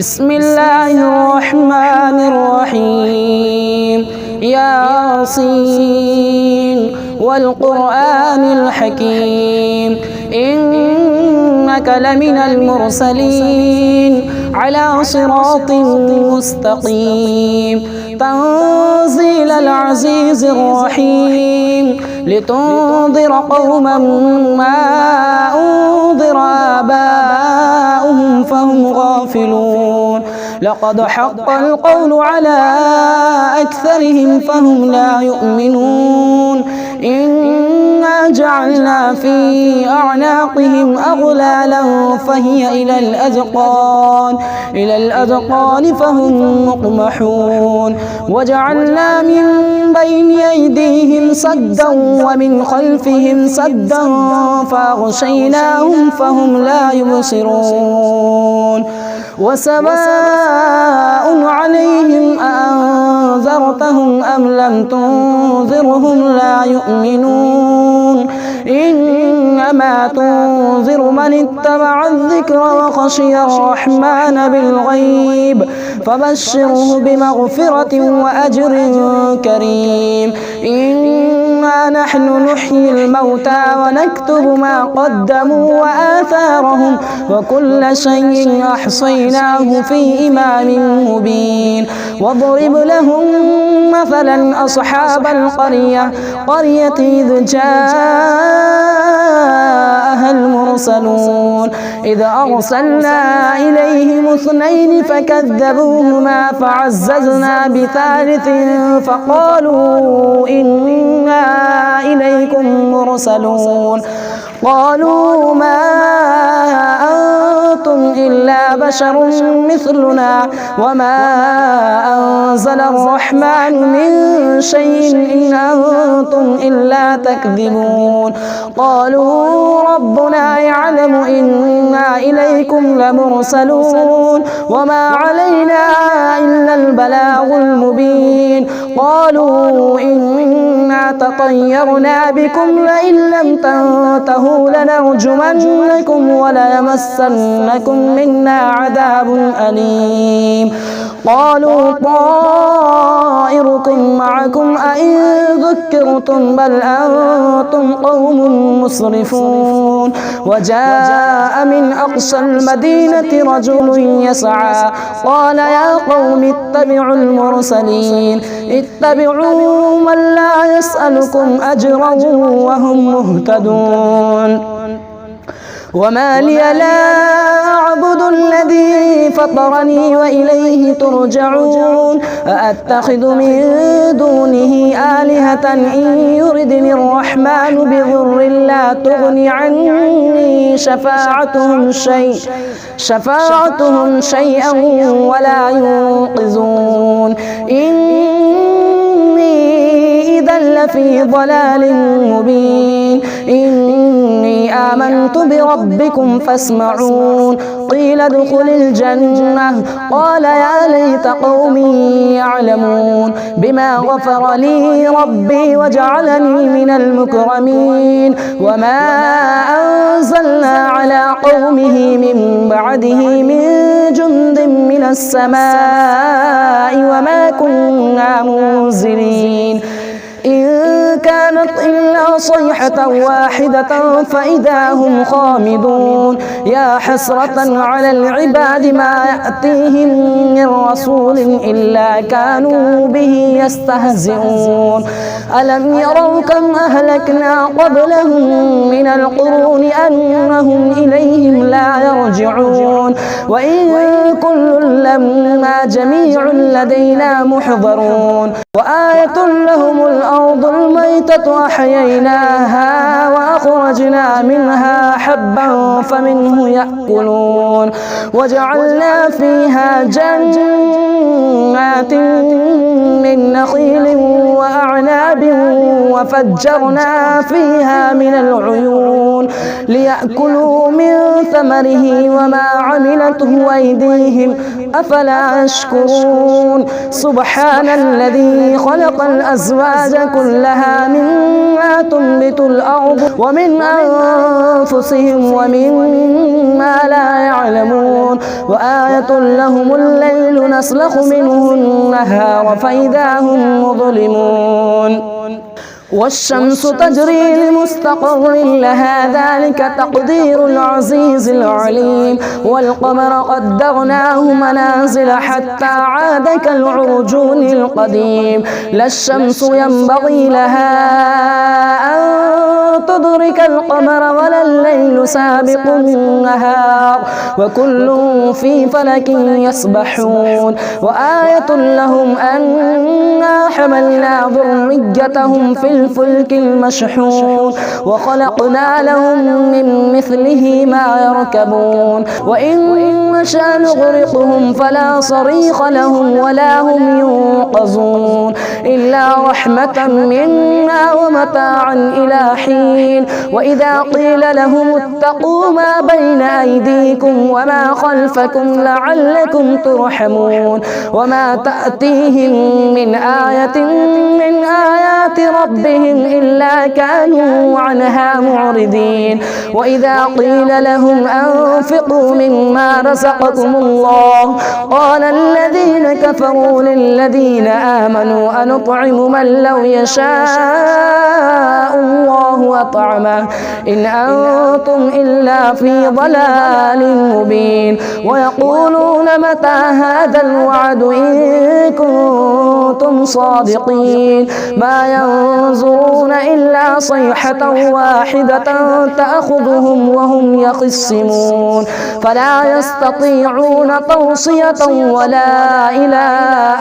بسم الله الرحمن الرحيم ياسين والقرآن الحكيم إنك لمن المرسلين على صراط مستقيم تنزيل العزيز الرحيم لتنذر قوما ما أنذر آباؤهم فهم غافلون لقد حق القول على أكثرهم فهم لا يؤمنون إنا جعلنا في أعناقهم أغلالا فهي إلى الأذقان فهم مقمحون وجعلنا من بين أيديهم سدا ومن خلفهم سدا فأغشيناهم فهم لا يبصرون وسواء عليهم أأنذرتهم أم لم تنذرهم لا يؤمنون إنما تنذر من اتبع الذكر وخشي الرحمن بالغيب فبشره بمغفرة وأجر كريم إنا نحن نحيي الموتى ونكتب ما قدموا وآثارهم وكل شيء أحصيناه في إمام مبين واضرب لهم مثلا أصحاب القرية إذ جاءها المرسلون إذ أرسلنا إليهم 2 فكذبوهما فعززنا ب3 فقالوا إنا إليكم مرسلون قالوا ما أنتم إلا بشر مثلنا وما أنزل الرحمن من شيء إن أنتم إلا تكذبون قالوا ربنا يعلم إنا إليكم لمرسلون وما علينا إلا البلاغ المبين قالوا إنا تطيرنا بكم لئن لم تنتهوا لنرجمنكم وليمسنكم منا عذاب أليم قالوا طائركم معكم أئن ذكرتم بل أنتم قوم مسرفون وجاء من أقصى المدينة رجل يسعى قال يا قوم اتبعوا المرسلين اتبعوا من لا يسألكم أجرا وهم مهتدون وما لي لا أعبد الذي فطرني وإليه ترجعون أأتخذ من دونه آلهة إن يردني الرحمن بضر لا تغني عني شفاعتهم شيئا ولا ينقذون إني إذا لفي ضلال مبين إني آمنت بربكم فاسمعون قيل ادخل الجنة قال يا ليت قومي يعلمون بما غفر لي ربي وجعلني من المكرمين وما أنزلنا على قومه من بعده من جند من السماء وما كنا منزلين إن كانت إلا صيحة واحدة فإذا هم خامدون يا حسرة على العباد ما يأتيهم من رسول إلا كانوا به يستهزئون ألم يروا كم أهلكنا قبلهم من القرون أنهم إليهم لا يرجعون وإن كل لما جميع لدينا محضرون وآية لهم الأرض الميتة أحييناها وأخرجنا منها حبا فمنه يأكلون وجعلنا فيها جنات من نخيل وأعناب وفجرنا فيها من العيون ليأكلوا من ثمره وما عملته أيديهم أفلا يشكرون سبحان الذي خلق الأزواج كلها مما تنبت الأرض ومن أنفسهم ومما لا يعلمون وآية لهم الليل نسلخ منه النهار فإذا هم مظلمون والشمس تجري لمستقر لها ذلك تقدير العزيز العليم والقمر قدرناه منازل حتى عاد كالعرجون القديم لا الشمس ينبغي لها أن تدرك القمر ولا الليل سابق النهار وكل في فلك يسبحون وآية لهم أنا حملنا ذريتهم في الفلك المشحون وخلقنا لهم من مثله ما يركبون وإن نشأ نغرقهم فلا صريخ لهم ولا هم ينقذون إلا رحمة منا ومتاعا إلى حين وإذا قيل لهم اتقوا ما بين أيديكم وما خلفكم لعلكم ترحمون وما تأتيهم من آية من آيات ربهم إلا كانوا عنها معرضين وإذا قيل لهم أنفقوا مما رزقكم الله قال الذين كفروا للذين آمنوا أنطعم من لو يشاء الله أطعمه إن أنتم إلا في ضلال مبين ويقولون متى هذا الوعد إن كنتم صادقين ما ينظرون إلا صيحة واحدة تأخذهم وهم يخصمون فلا يستطيعون توصية ولا إلى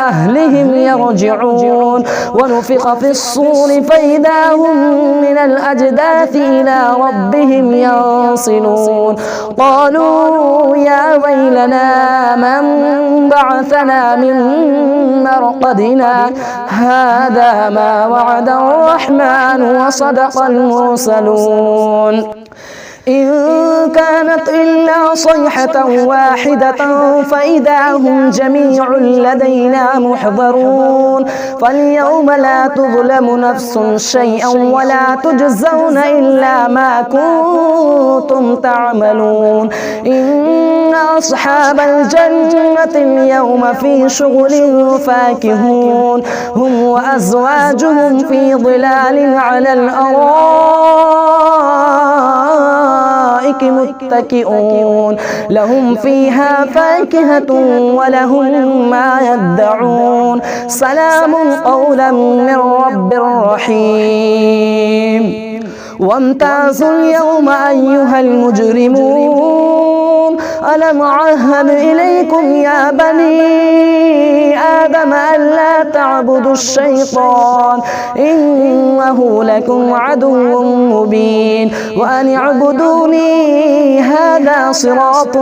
أهلهم يرجعون ونفخ في الصور فإذا هم من الأجداث إلى ربهم ينصلون قالوا يا ويلنا من بعثنا من مرقدنا هذا ما وعد الرحمن وصدق المرسلون إن كانت إلا صيحة واحدة فإذا هم جميع لدينا محضرون فاليوم لا تظلم نفس شيئا ولا تجزون إلا ما كنتم تعملون إن أصحاب الجنة اليوم في شغل فاكهون هم وأزواجهم في ظلال على الأرائك متكئون لهم فيها فاكهة ولهم ما يدعون سلام قولا من رب رحيم وامتازوا اليوم أيها المجرمون ألم أعهد إليكم يا بني آدم ألا تعبدوا الشيطان إنه لكم عدو مبين وأن اعبدوني هذا صراط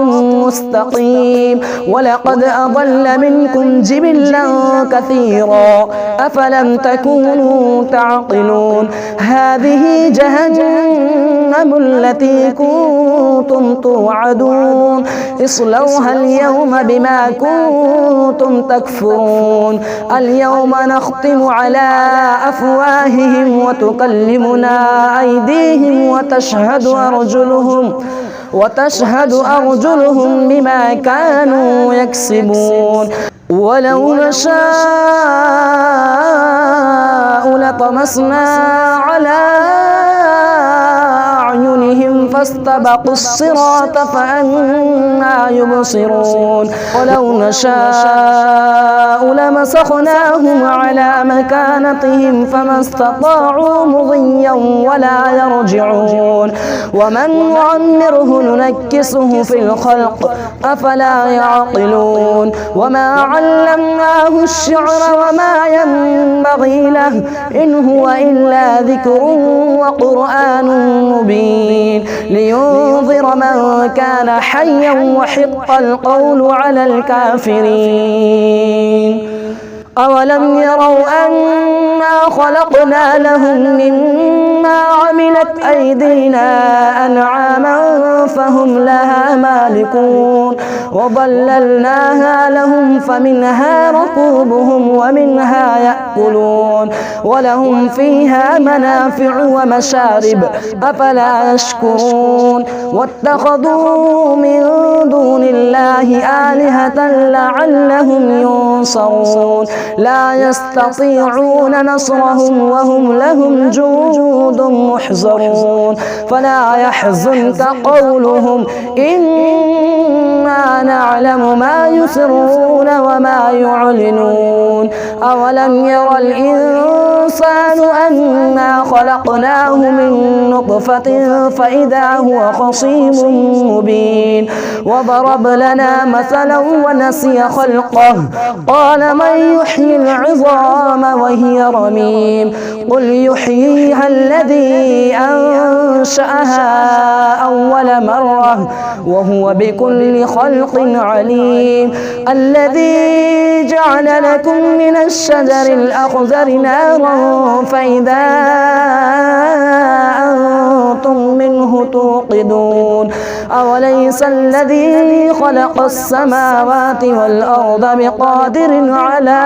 مستقيم ولقد أضل منكم جبلا كثيرا أفلم تكونوا تعقلون هذه جهنم التي كنتم توعدون اصلوها اليوم بما كنتم تكفرون اليوم نختم على أفواههم وتكلمنا أيديهم وتشهد أرجلهم بما كانوا يكسبون ولو نشاء لطمسنا على أعينهم فاستبقوا الصراط فأنى يبصرون ولو نشاء لمسخناهم على مكانتهم فما استطاعوا مضيا ولا يرجعون ومن نعمره ننكسه في الخلق أفلا يعقلون وما علمناه الشعر وما ينبغي له إن هو إلا ذكر وقرآن مبين لينذر من كان حيا وحق القول على الكافرين أولم يروا أنا خلقنا لهم مما عملت أيدينا أنعاما فهم لها مالكون وظللناها لهم فمنها ركوبهم ومنها يأكلون ولهم فيها منافع ومشارب أفلا يشكرون واتخذوا من دون الله آلهة لعلهم ينصرون لا يستطيعون نصرهم وهم لهم جند محضرون فلا يحزنك قولهم إنا نعلم ما يسرون وما يعلنون أولم ير الإنسان أنا خلقناه من نطفة فإذا هو خصيم مبين وضرب لنا مثلا ونسي خلقه قال من يحيي العظام وهي رميم قل يحييها الذي أنشأها أول مرة وهو بكل خلق عليم الذي جعل لكم من الشجر الأخضر نارا فإذا أنتم منه توقدون أوليس الذي خلق السماوات والأرض بقادر على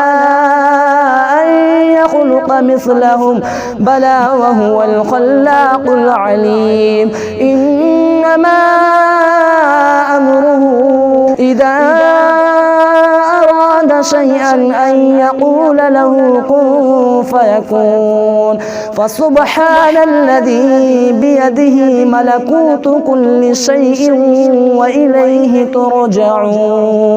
أن يخلق مثلهم بلى وهو الخلاق العليم إنما أمره إذا أراد شيئا أن يقول له كن فيكون فسبحان الذي بيده ملكوت كل شيء وإليه ترجعون.